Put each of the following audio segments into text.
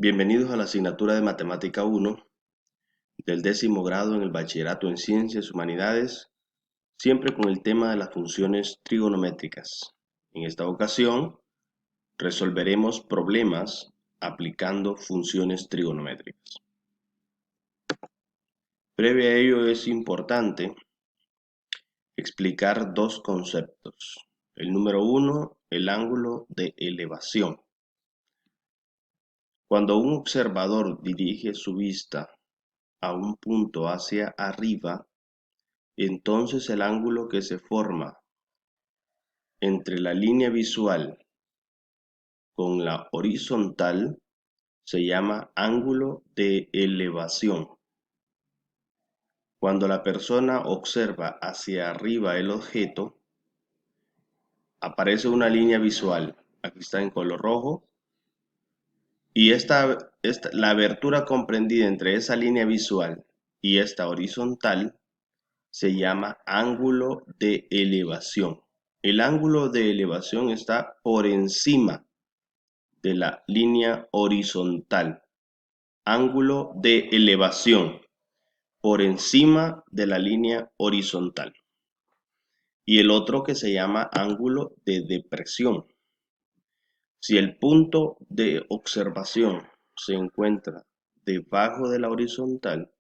Bienvenidos a la asignatura de Matemática 1 del 10º grado en el Bachillerato en Ciencias y Humanidades, siempre con el tema de las funciones trigonométricas. En esta ocasión, resolveremos problemas aplicando funciones trigonométricas. Previo a ello es importante explicar dos conceptos. El número 1, el ángulo de elevación. Cuando un observador dirige su vista a un punto hacia arriba, entonces el ángulo que se forma entre la línea visual con la horizontal se llama ángulo de elevación. Cuando la persona observa hacia arriba el objeto, aparece una línea visual, aquí está en color rojo, y la abertura comprendida entre esa línea visual y esta horizontal se llama ángulo de elevación. El ángulo de elevación está por encima de la línea horizontal. Ángulo de elevación por encima de la línea horizontal. Y el otro que se llama ángulo de depresión. Si el punto de observación se encuentra debajo de la horizontal,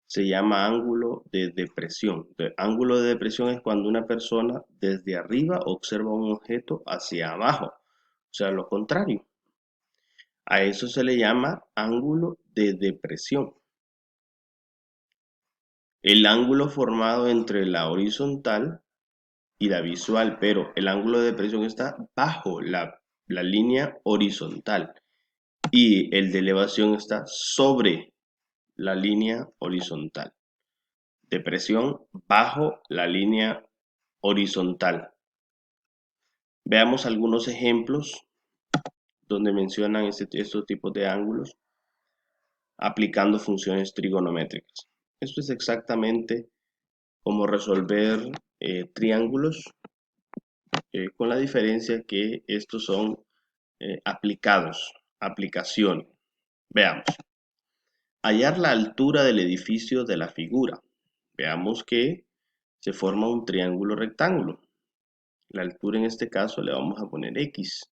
se llama ángulo de depresión. El ángulo de depresión es cuando una persona desde arriba observa un objeto hacia abajo, o sea, lo contrario. A eso se le llama ángulo de depresión. El ángulo formado entre la horizontal y la visual, pero el ángulo de depresión está bajo la línea horizontal y el de elevación está sobre la línea horizontal. Depresión bajo la línea horizontal. Veamos algunos ejemplos donde mencionan estos tipos de ángulos aplicando funciones trigonométricas. Esto es exactamente como resolver triángulos, con la diferencia que estos son aplicaciones. Veamos. Hallar la altura del edificio de la figura. Veamos que se forma un triángulo rectángulo. La altura en este caso le vamos a poner X.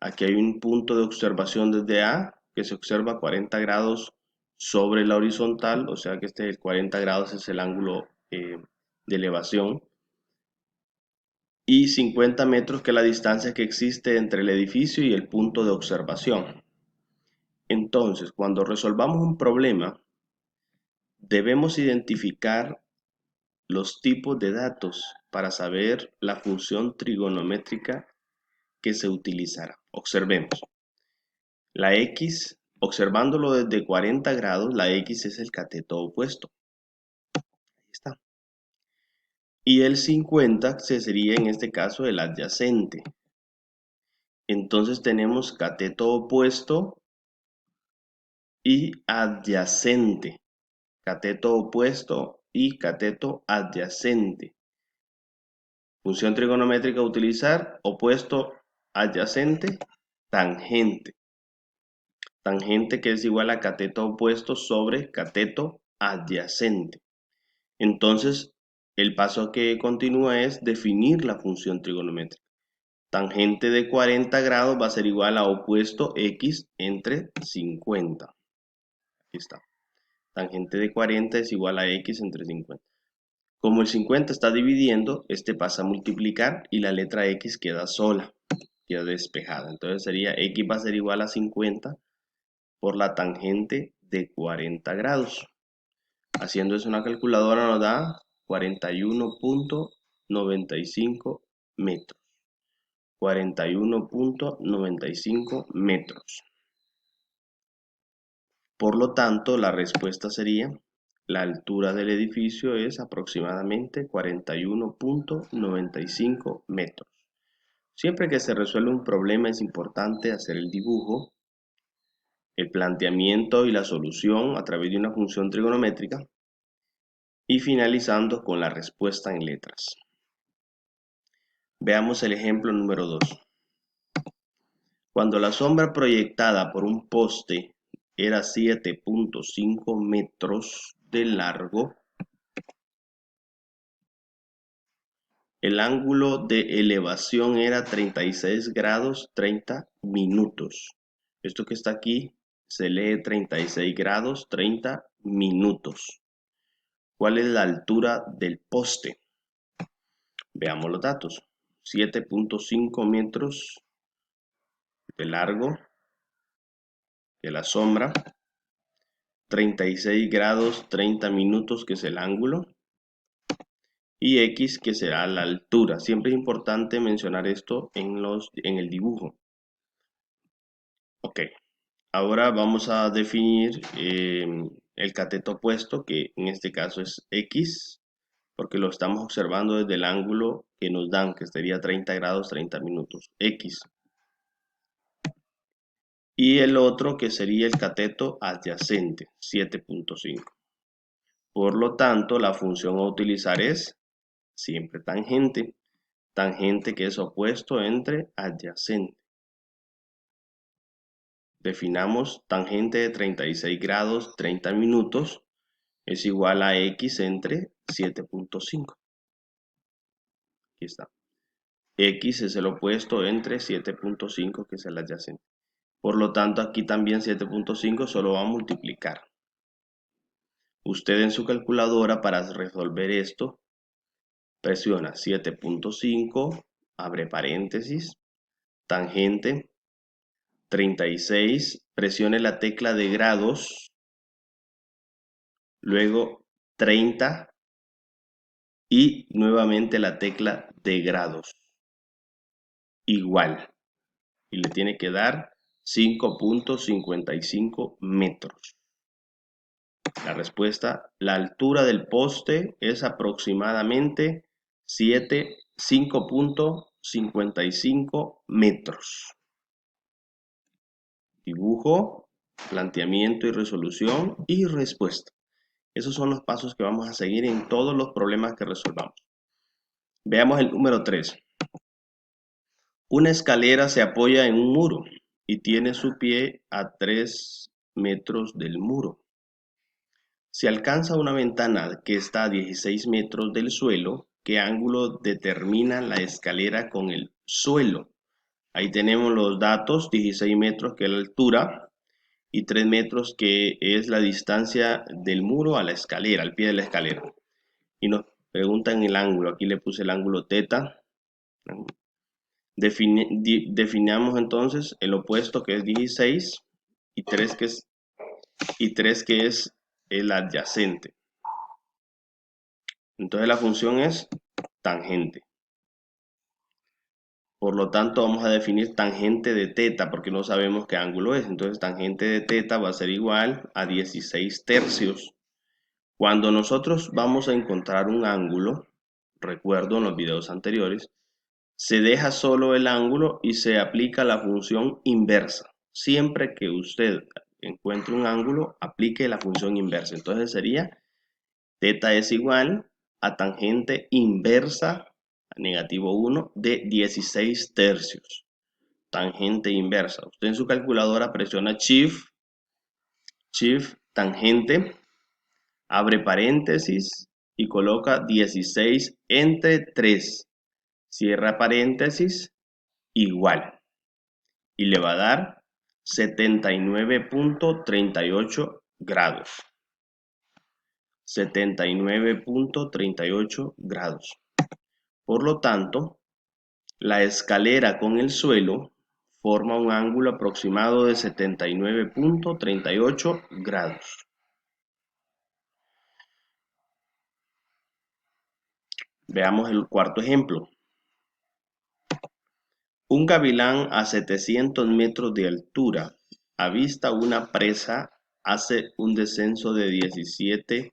Aquí hay un punto de observación desde A que se observa a 40 grados sobre la horizontal, o sea que este 40 grados es el ángulo de elevación. Y 50 metros que es la distancia que existe entre el edificio y el punto de observación. Entonces, cuando resolvamos un problema, debemos identificar los tipos de datos para saber la función trigonométrica que se utilizará. Observemos. La X, observándolo desde 40 grados, la X es el cateto opuesto. Ahí está. Y el 50 sería en este caso el adyacente. Entonces tenemos cateto opuesto y adyacente. Cateto opuesto y cateto adyacente. Función trigonométrica a utilizar, opuesto, adyacente, tangente. Tangente que es igual a cateto opuesto sobre cateto adyacente. Entonces, el paso que continúa es definir la función trigonométrica. Tangente de 40 grados va a ser igual a opuesto x entre 50. Aquí está. Tangente de 40 es igual a x entre 50. Como el 50 está dividiendo, este pasa a multiplicar y la letra x queda sola, queda despejada. Entonces sería x va a ser igual a 50 por la tangente de 40 grados. Haciendo eso una calculadora nos da 41.95 metros. 41.95 metros. Por lo tanto, la respuesta sería, la altura del edificio es aproximadamente 41.95 metros. Siempre que se resuelve un problema es importante hacer el dibujo, el planteamiento y la solución a través de una función trigonométrica y finalizando con la respuesta en letras. Veamos el ejemplo número 2. Cuando la sombra proyectada por un poste era 7.5 metros de largo, el ángulo de elevación era 36 grados 30 minutos. Esto que está aquí se lee 36 grados 30 minutos. ¿Cuál es la altura del poste? Veamos los datos. 7.5 metros de largo de la sombra, 36 grados 30 minutos que es el ángulo, y X que será la altura. Siempre es importante mencionar esto en el dibujo. Ok, ahora vamos a definir el cateto opuesto, que en este caso es X, porque lo estamos observando desde el ángulo que nos dan, que sería 30 grados 30 minutos, X. Y el otro que sería el cateto adyacente, 7.5. Por lo tanto, la función a utilizar es siempre tangente. Tangente que es opuesto entre adyacente. Definamos tangente de 36 grados 30 minutos es igual a X entre 7.5. Aquí está. X es el opuesto entre 7.5 que es el adyacente. Por lo tanto, aquí también 7.5 solo va a multiplicar. Usted en su calculadora para resolver esto presiona 7.5, abre paréntesis, tangente 36, presione la tecla de grados, luego 30 y nuevamente la tecla de grados, igual, y le tiene que dar 5.55 metros. La respuesta, la altura del poste es aproximadamente 5.55 metros. Dibujo, planteamiento y resolución y respuesta. Esos son los pasos que vamos a seguir en todos los problemas que resolvamos. Veamos el número 3. Una escalera se apoya en un muro y tiene su pie a 3 metros del muro. Si alcanza una ventana que está a 16 metros del suelo, ¿qué ángulo determina la escalera con el suelo? Ahí tenemos los datos, 16 metros que es la altura y 3 metros que es la distancia del muro a la escalera, al pie de la escalera. Y nos preguntan el ángulo, aquí le puse el ángulo teta. Definamos entonces el opuesto que es 16 y 3 que es el adyacente. Entonces la función es tangente. Por lo tanto vamos a definir tangente de teta porque no sabemos qué ángulo es. Entonces tangente de teta va a ser igual a 16 tercios. Cuando nosotros vamos a encontrar un ángulo, recuerdo en los videos anteriores, se deja solo el ángulo y se aplica la función inversa. Siempre que usted encuentre un ángulo, aplique la función inversa. Entonces sería teta es igual a tangente inversa a -1 de 16 tercios. Tangente inversa. Usted en su calculadora presiona Shift, tangente, abre paréntesis y coloca 16 entre 3. Cierra paréntesis, igual. Y le va a dar 79.38 grados. 79.38 grados. Por lo tanto, la escalera con el suelo forma un ángulo aproximado de 79.38 grados. Veamos el cuarto ejemplo. Un gavilán a 700 metros de altura avista una presa, hace un descenso de 17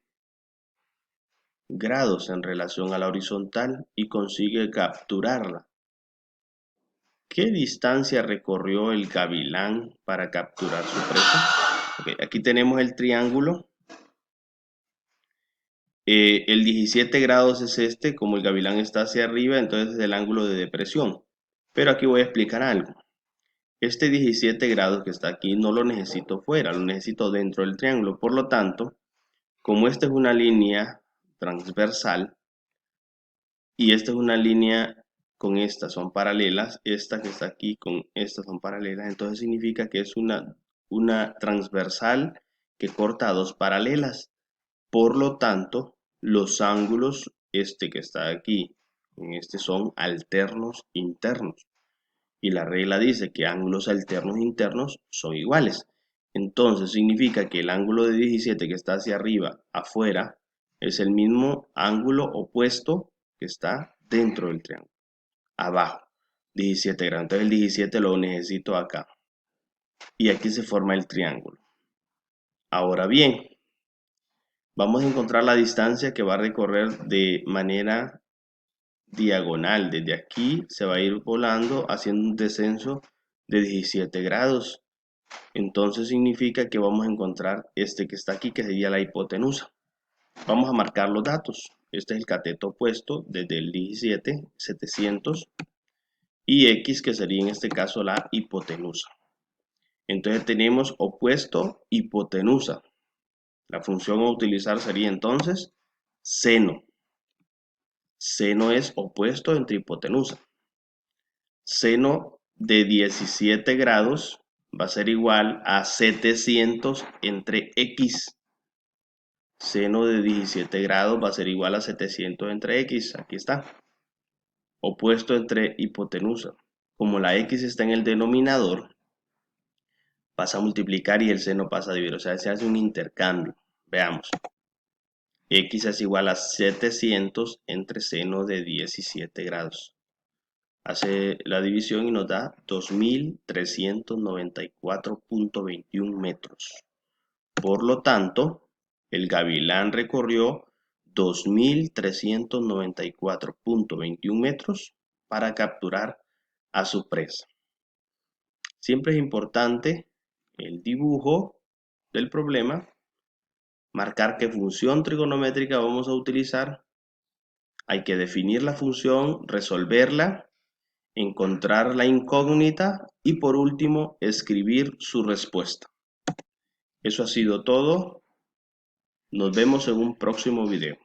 grados en relación a la horizontal y consigue capturarla. ¿Qué distancia recorrió el gavilán para capturar su presa? Okay, aquí tenemos el triángulo. El 17 grados es este, como el gavilán está hacia arriba, entonces es el ángulo de depresión. Pero aquí voy a explicar algo. Este 17 grados que está aquí no lo necesito fuera, lo necesito dentro del triángulo. Por lo tanto, como esta es una línea transversal y esta es una línea con estas son paralelas, esta que está aquí con estas son paralelas, entonces significa que es una transversal que corta a dos paralelas. Por lo tanto, los ángulos, este que está aquí, en este son alternos internos. Y la regla dice que ángulos alternos internos son iguales. Entonces significa que el ángulo de 17 que está hacia arriba, afuera, es el mismo ángulo opuesto que está dentro del triángulo, abajo, 17 grados. Entonces el 17 lo necesito acá. Y aquí se forma el triángulo. Ahora bien, vamos a encontrar la distancia que va a recorrer de manera diagonal. Desde aquí se va a ir volando haciendo un descenso de 17 grados. Entonces significa que vamos a encontrar este que está aquí, que sería la hipotenusa. Vamos a marcar los datos. Este es el cateto opuesto desde el 17, 700, y X, que sería en este caso la hipotenusa. Entonces tenemos opuesto, hipotenusa. La función a utilizar sería entonces seno. Seno es opuesto entre hipotenusa. Seno de 17 grados va a ser igual a 700 entre X. Seno de 17 grados va a ser igual a 700 entre X. Aquí está. Opuesto entre hipotenusa. Como la X está en el denominador, pasa a multiplicar y el seno pasa a dividir. O sea, se hace un intercambio. Veamos. X es igual a 700 entre seno de 17 grados. Hace la división y nos da 2394.21 metros. Por lo tanto, el gavilán recorrió 2394.21 metros para capturar a su presa. Siempre es importante el dibujo del problema, marcar qué función trigonométrica vamos a utilizar. Hay que definir la función, resolverla, encontrar la incógnita y por último escribir su respuesta. Eso ha sido todo. Nos vemos en un próximo video.